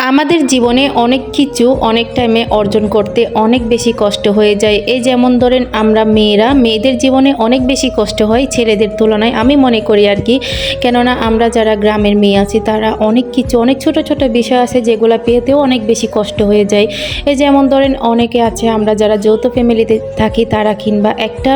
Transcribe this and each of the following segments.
আমাদের জীবনে অনেক কিছু অনেক টাইমে অর্জন করতে অনেক বেশি কষ্ট হয়ে যায়। এই যেমন ধরেন আমরা মেয়েদের জীবনে অনেক বেশি কষ্ট হয় ছেলেদের তুলনায়, আমি মনে করি আর কি। কেননা আমরা যারা গ্রামের মেয়ে আছি তারা অনেক কিছু অনেক ছোট ছোট বিষয় আছে যেগুলো পেতেও অনেক বেশি কষ্ট হয়ে যায়। এই যেমন ধরেন অনেকে আছে আমরা যারা যৌথ ফ্যামিলিতে থাকি তারা কিংবা একটা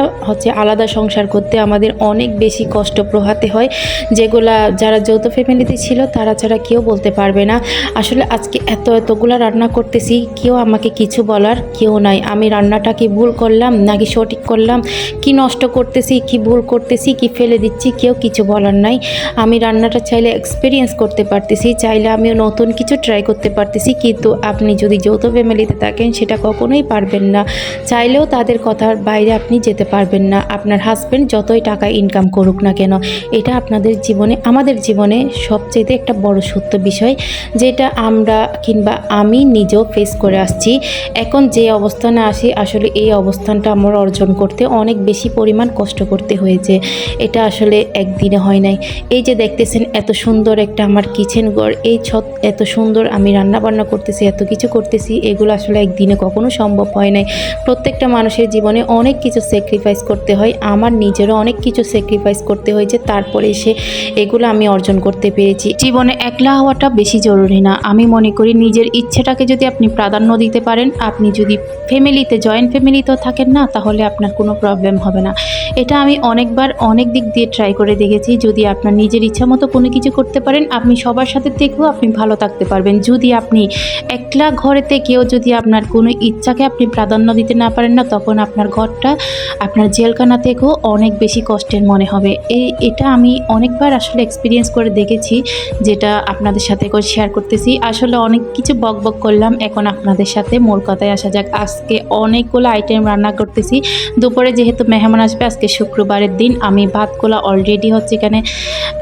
আলাদা সংসার করতে আমাদের অনেক বেশি কষ্ট পোহাতে হয়, যেগুলা যারা যৌথ ফ্যামিলিতে ছিল তারা ছাড়া কেউ বলতে পারবে না। আসলে আজকে এতগুলো রান্না করতেছি, কেউ আমাকে কিছু বলার কেউ নাই। আমি রান্নাটা কি ভুল করলাম নাকি সঠিক করলাম, কি নষ্ট করতেছি কি ভুল করতেছি কি ফেলে দিচ্ছি, কেউ কিছু বলার নাই। আমি রান্নাটা চাইলে এক্সপিরিয়েন্স করতে পারতেছি, চাইলে আমিও নতুন কিছু ট্রাই করতে পারতেছি। কিন্তু আপনি যদি যৌথ ফ্যামিলিতে থাকেন সেটা কখনোই পারবেন না। চাইলেও তাদের কথার বাইরে আপনি যেতে পারবেন না, আপনার হাজব্যান্ড যতই টাকা ইনকাম করুক না কেন। এটা আপনাদের জীবনে আমাদের জীবনে সবচেয়ে একটা বড় সত্য বিষয়, যেটা আমরা কিংবা আমি নিজেও ফেস করে আসছি। এখন যে অবস্থানে আসি আসলে এই অবস্থানটা আমার অর্জন করতে অনেক বেশি পরিমাণ কষ্ট করতে হয়েছে। এটা আসলে একদিনে হয় নাই। এই যে দেখতেছেন এত সুন্দর একটা আমার কিচেন ঘর, এই ছত এত সুন্দর, আমি রান্না বান্না করতেছি, এত কিছু করতেছি, এগুলো আসলে একদিনে কখনো সম্ভব হয় নাই। প্রত্যেকটা মানুষের জীবনে অনেক কিছু স্যাক্রিফাইস করতে হয়, আমার নিজেরও অনেক কিছু স্যাক্রিফাইস করতে হয়েছে, তারপরে এসে এগুলো আমি অর্জন করতে পেরেছি। জীবনে একলা হওয়াটা বেশি জরুরি না। আমি মনে করি নিজের ইচ্ছেটাকে যদি আপনি প্রাধান্য দিতে পারেন, আপনি যদি জয়েন্ট ফ্যামিলিতেও থাকেন না, তাহলে আপনার কোনো প্রবলেম হবে না। এটা আমি অনেকবার অনেক দিক দিয়ে ট্রাই করে দেখেছি। যদি আপনার নিজের ইচ্ছা মতো কোনো কিছু করতে পারেন, আপনি সবার সাথে থেকেও আপনি ভালো থাকতে পারবেন। যদি আপনি একলা ঘরে থেকেও যদি আপনার কোনো ইচ্ছাকে আপনি প্রাধান্য দিতে না পারেন না, তখন আপনার ঘরটা আপনার জেলখানা থেকেও অনেক বেশি কষ্টের মনে হবে। এটা আমি অনেকবার আসলে এক্সপিরিয়েন্স করে দেখেছি, যেটা আপনাদের সাথে করে শেয়ার করতেছি। আসলে অনেক কিছু বক করলাম, এখন আপনাদের সাথে মূল কথায় আসা যাক। আজকে অনেকগুলো আইটেম রান্না করতেছি। দুপুরে যেহেতু মেহমান আসবে, আজকে শুক্রবারের দিন, আমি ভাতগুলো অলরেডি এখানে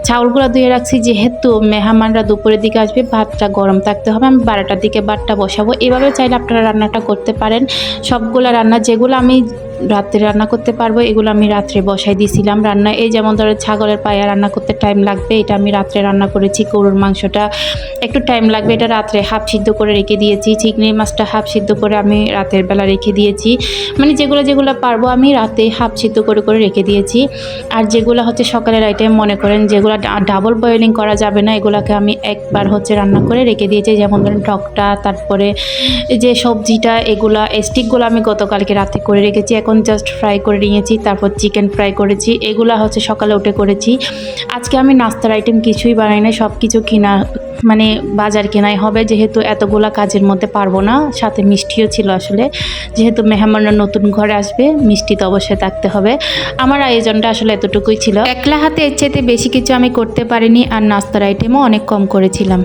চাউলগুলো ধুয়ে রাখছি। যেহেতু মেহমানরা দুপুরের দিকে আসবে, ভাতটা গরম থাকতে হবে। আমি 12টার দিকে ভাতটা বসাবো। এভাবে চাইলে আপনারা রান্নাটা করতে পারেন। সবগুলো রান্না যেগুলো আমি রাত্রে রান্না করতে পারবো এগুলো আমি রাত্রে বসাই দিয়েছিলাম রান্না। এই যেমন ধরো ছাগলের পায়া রান্না করতে টাইম লাগবে, এটা আমি রাত্রে রান্না করেছি। গরুর মাংসটা একটু টাইম লাগবে, এটা রাত্রে হাফ সিদ্ধ করে রেখে দিয়েছি। চিংড়ি মাছটা হাফ সিদ্ধ করে আমি রাতের বেলা রেখে দিয়েছি। মানে যেগুলো পারবো আমি রাতে হাফ সিদ্ধ করে রেখে দিয়েছি। আর যেগুলো সকালের আইটেম মনে করেন যেগুলো ডাবল বয়েলিং করা যাবে না, এগুলোকে আমি একবার রান্না করে রেখে দিয়েছি। যেমন ধরেন টকটা, তারপরে যে সবজিটা, এগুলা স্টিকগুলো আমি গতকালকে রাতে করে রেখেছি, এখন জাস্ট ফ্রাই করে নিয়েছি। তারপর চিকেন ফ্রাই করেছি, এগুলা সকালে উঠে করেছি। আজকে আমি নাস্তার আইটেম কিছুই বানাই না, সব কিছু কিনা মানে বাজার কেনাই হবে, যেহেতু এতগুলা কাজের মধ্যে পারবো না। সাথে মিষ্টিও ছিল, আসলে যেহেতু মেহমানরা নতুন ঘরে আসবে, মিষ্টি তো অবশ্যই থাকতে হবে। আমার আয়োজনটা আসলে এতটুকুই ছিল। একলা হাতে এর চাইতে বেশি কিছু আমি করতে পারিনি, আর নাস্তার আইটেমও অনেক কম করেছিলাম।